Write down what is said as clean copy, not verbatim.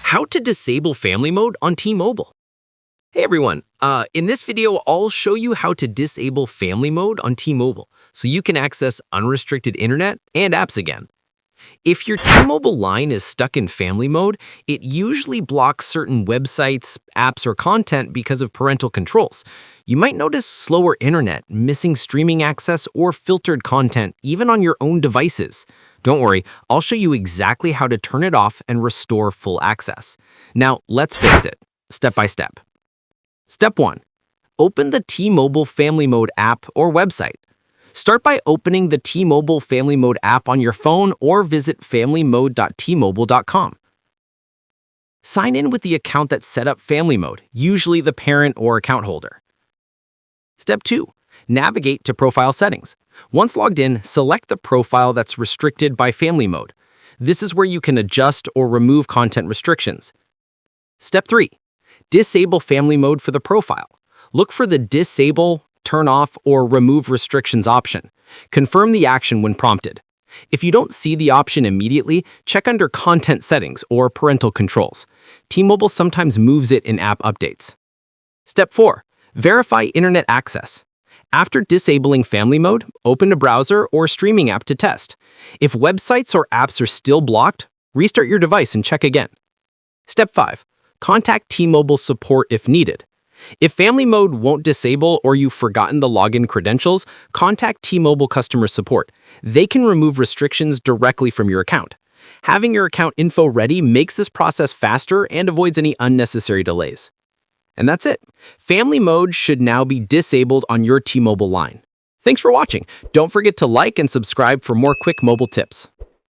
How to disable family mode on T-Mobile. Hey everyone, in this video, I'll show you how to disable family mode on T-Mobile so you can access unrestricted internet and apps again. If your T-Mobile line is stuck in family mode, it usually blocks certain websites, apps, or content because of parental controls. You might notice slower internet, missing streaming access, or filtered content, even on your own devices. Don't worry, I'll show you exactly how to turn it off and restore full access. Now, let's fix it, step by step. Step 1. Open the T-Mobile Family Mode app or website. Start by opening the T-Mobile Family Mode app on your phone or visit familymode.tmobile.com. Sign in with the account that set up Family Mode, usually the parent or account holder. Step 2. Navigate to Profile Settings. Once logged in, select the profile that's restricted by Family Mode. This is where you can adjust or remove content restrictions. Step 3. Disable Family Mode for the profile. Look for the Disable, Turn Off, or Remove Restrictions option. Confirm the action when prompted. If you don't see the option immediately, check under Content Settings or Parental Controls. T-Mobile sometimes moves it in app updates. Step 4. Verify internet access. After disabling Family Mode, open a browser or streaming app to test. If websites or apps are still blocked, restart your device and check again. Step 5. Contact T-Mobile support if needed. If Family Mode won't disable or you've forgotten the login credentials, contact T-Mobile customer support. They can remove restrictions directly from your account. Having your account info ready makes this process faster and avoids any unnecessary delays. And that's it. Family Mode should now be disabled on your T-Mobile line. Thanks for watching. Don't forget to like and subscribe for more quick mobile tips.